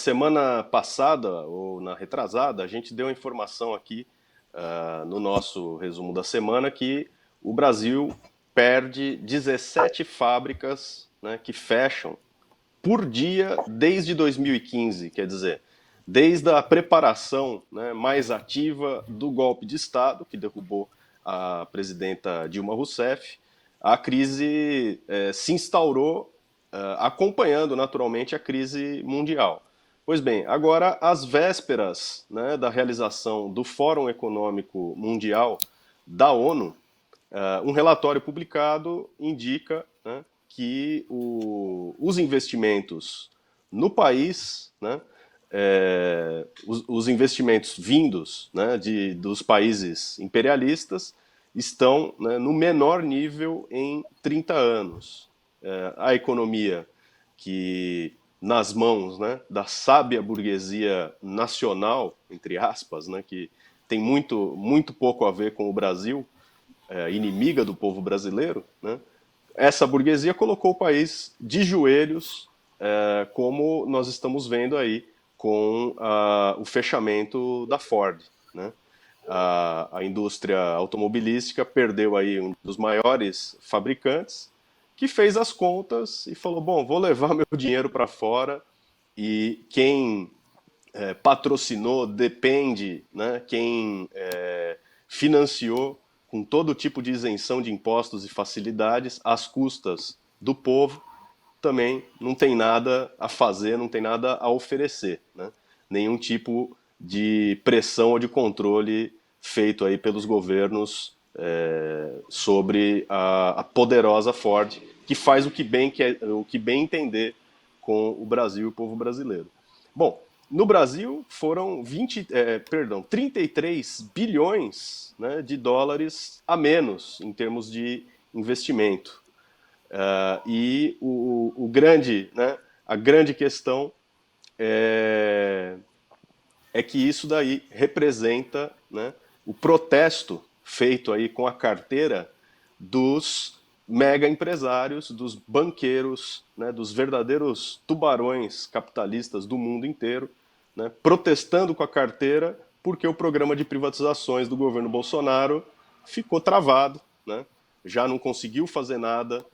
Semana passada, ou na retrasada, a gente deu a informação aqui no nosso resumo da semana que o Brasil perde 17 fábricas, né, que fecham por dia desde 2015, quer dizer, desde a preparação, né, mais ativa do golpe de Estado, que derrubou a presidenta Dilma Rousseff, a crise se instaurou, acompanhando naturalmente a crise mundial. Pois bem, agora, às vésperas, né, da realização do Fórum Econômico Mundial da ONU, um relatório publicado indica, né, que os investimentos no país, né, os investimentos vindos, né, dos países imperialistas estão, né, no menor nível em 30 anos. A economia que nas mãos, né, da sábia burguesia nacional, entre aspas, né, que tem muito pouco a ver com o Brasil, inimiga do povo brasileiro, né, essa burguesia colocou o país de joelhos, como nós estamos vendo aí com o fechamento da Ford, né? A indústria automobilística perdeu aí um dos maiores fabricantes, que fez as contas e falou: bom, vou levar meu dinheiro para fora e quem patrocinou depende, né? Quem financiou com todo tipo de isenção de impostos e facilidades às custas do povo, também não tem nada a fazer, não tem nada a oferecer, né? Nenhum tipo de pressão ou de controle feito aí pelos governos sobre a poderosa Ford, que faz o que bem entender com o Brasil e o povo brasileiro. Bom, no Brasil foram 33 bilhões, né, de dólares a menos em termos de investimento. E o grande, né, a grande questão é, é que isso daí representa, né, o protesto feito aí com a carteira dos mega empresários, dos banqueiros, né, dos verdadeiros tubarões capitalistas do mundo inteiro, né, protestando com a carteira porque o programa de privatizações do governo Bolsonaro ficou travado, né, já não conseguiu fazer nada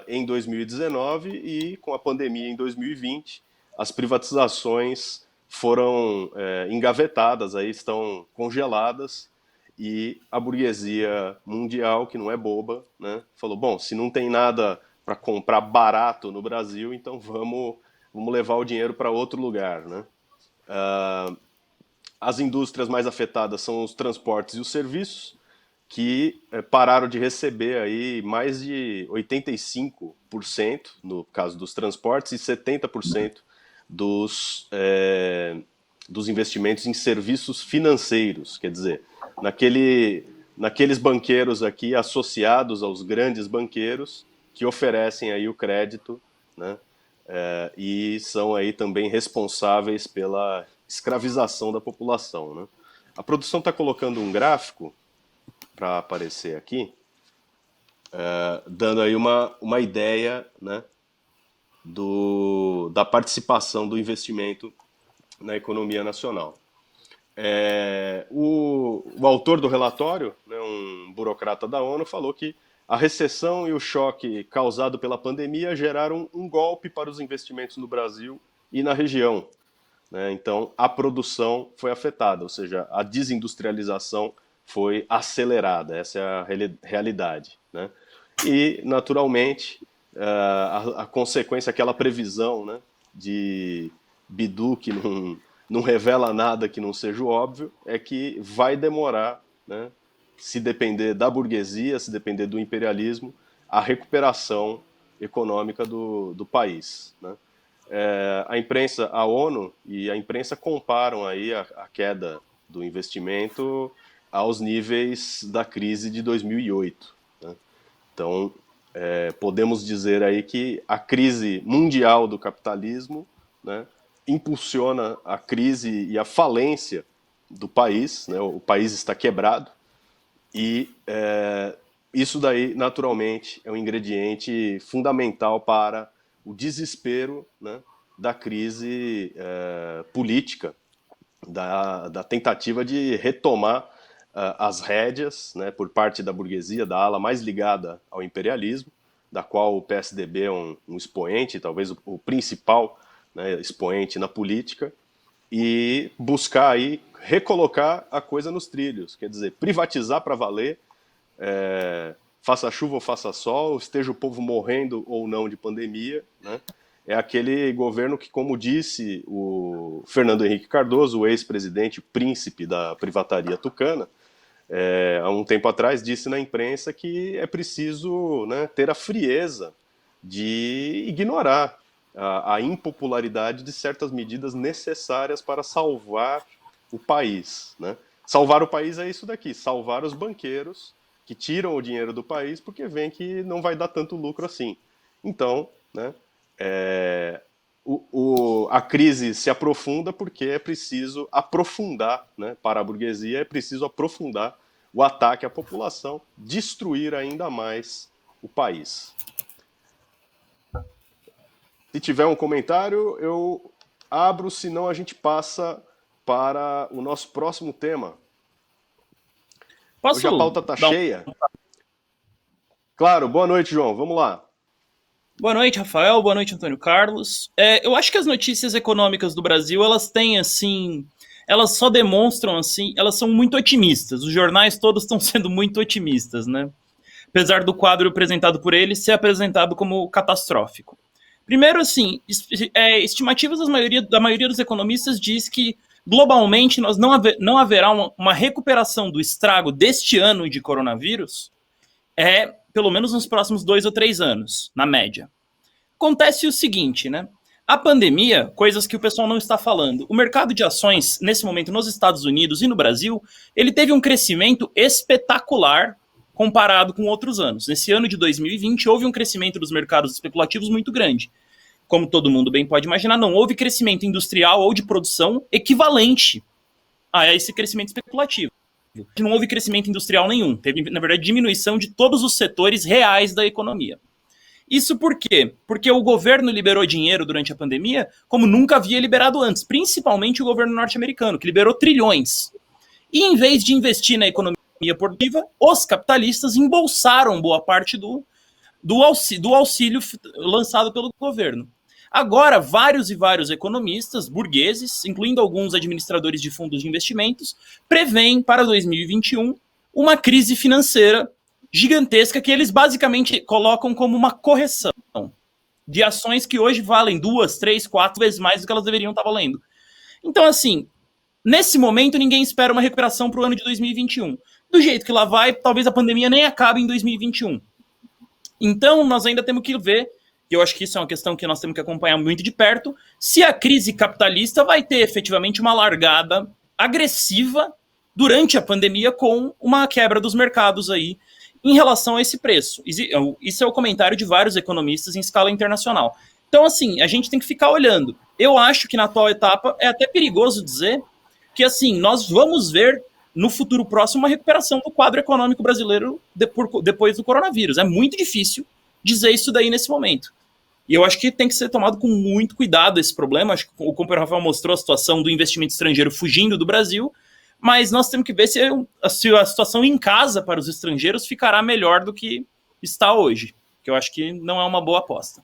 em 2019 e com a pandemia em 2020 as privatizações foram engavetadas, aí estão congeladas, e a burguesia mundial, que não é boba, né, falou: bom, se não tem nada para comprar barato no Brasil, então vamos levar o dinheiro para outro lugar, né? As indústrias mais afetadas são os transportes e os serviços, que pararam de receber aí mais de 85%, no caso dos transportes, e 70% dos investimentos em serviços financeiros. Quer dizer, naqueles banqueiros aqui associados aos grandes banqueiros que oferecem aí o crédito, né? E são aí também responsáveis pela escravização da população, né? A produção está colocando um gráfico para aparecer aqui, dando aí uma ideia, né, da participação do investimento na economia nacional. O autor do relatório, né, um burocrata da ONU, falou que a recessão e o choque causado pela pandemia geraram um golpe para os investimentos no Brasil e na região, né? Então, a produção foi afetada, ou seja, a desindustrialização foi acelerada, essa é a realidade, né? E, naturalmente, a consequência, aquela previsão, né, de Bidu, que não revela nada que não seja óbvio, é que vai demorar, né, se depender da burguesia, se depender do imperialismo, a recuperação econômica do país, né? A imprensa, a ONU e a imprensa comparam aí a queda do investimento aos níveis da crise de 2008, né? Então, podemos dizer aí que a crise mundial do capitalismo, né, impulsiona a crise e a falência do país, né? O país está quebrado e isso daí, naturalmente, é um ingrediente fundamental para o desespero, né, da crise política, da tentativa de retomar as rédeas, né, por parte da burguesia, da ala mais ligada ao imperialismo, da qual o PSDB é um expoente, talvez o principal, né, expoente na política, e buscar aí recolocar a coisa nos trilhos, quer dizer, privatizar para valer, faça chuva ou faça sol, esteja o povo morrendo ou não de pandemia, né? É aquele governo que, como disse o Fernando Henrique Cardoso, o ex-presidente príncipe da privataria tucana, há um tempo atrás disse na imprensa que é preciso, né, ter a frieza de ignorar a impopularidade de certas medidas necessárias para salvar o país, né? Salvar o país é isso daqui, salvar os banqueiros que tiram o dinheiro do país porque veem que não vai dar tanto lucro assim. Então, né, a crise se aprofunda porque é preciso aprofundar, né, para a burguesia é preciso aprofundar o ataque à população, destruir ainda mais o país. Se tiver um comentário, eu abro, senão a gente passa para o nosso próximo tema. Hoje a pauta está cheia. Claro, boa noite, João. Vamos lá. Boa noite, Rafael. Boa noite, Antônio Carlos. Eu acho que as notícias econômicas do Brasil, elas têm, assim... Elas só demonstram, assim... Elas são muito otimistas. Os jornais todos estão sendo muito otimistas, né? Apesar do quadro apresentado por eles ser apresentado como catastrófico. Primeiro, assim, estimativas da maioria dos economistas diz que, globalmente, nós não haverá uma recuperação do estrago deste ano de coronavírus, pelo menos nos próximos 2 ou 3 anos, na média. Acontece o seguinte, né? A pandemia, coisas que o pessoal não está falando. O mercado de ações, nesse momento, nos Estados Unidos e no Brasil, ele teve um crescimento espetacular comparado com outros anos. Nesse ano de 2020, houve um crescimento dos mercados especulativos muito grande. Como todo mundo bem pode imaginar, não houve crescimento industrial ou de produção equivalente a esse crescimento especulativo. Não houve crescimento industrial nenhum. Teve, na verdade, diminuição de todos os setores reais da economia. Isso por quê? Porque o governo liberou dinheiro durante a pandemia como nunca havia liberado antes, principalmente o governo norte-americano, que liberou trilhões. E em vez de investir na economia produtiva, os capitalistas embolsaram boa parte do auxílio lançado pelo governo. Agora, vários e vários economistas burgueses, incluindo alguns administradores de fundos de investimentos, preveem para 2021 uma crise financeira gigantesca que eles basicamente colocam como uma correção de ações que hoje valem 2, 3, 4 vezes mais do que elas deveriam estar valendo. Então, assim, nesse momento ninguém espera uma recuperação para o ano de 2021. Do jeito que lá vai, talvez a pandemia nem acabe em 2021. Então, nós ainda temos que ver, e eu acho que isso é uma questão que nós temos que acompanhar muito de perto, se a crise capitalista vai ter efetivamente uma largada agressiva durante a pandemia com uma quebra dos mercados aí em relação a esse preço. Isso é o comentário de vários economistas em escala internacional. Então, assim, a gente tem que ficar olhando. Eu acho que na atual etapa é até perigoso dizer que, assim, nós vamos ver no futuro próximo uma recuperação do quadro econômico brasileiro depois do coronavírus. É muito difícil dizer isso daí nesse momento. E eu acho que tem que ser tomado com muito cuidado esse problema. Acho que o companheiro Rafael mostrou a situação do investimento estrangeiro fugindo do Brasil, mas nós temos que ver se a situação em casa para os estrangeiros ficará melhor do que está hoje, que eu acho que não é uma boa aposta.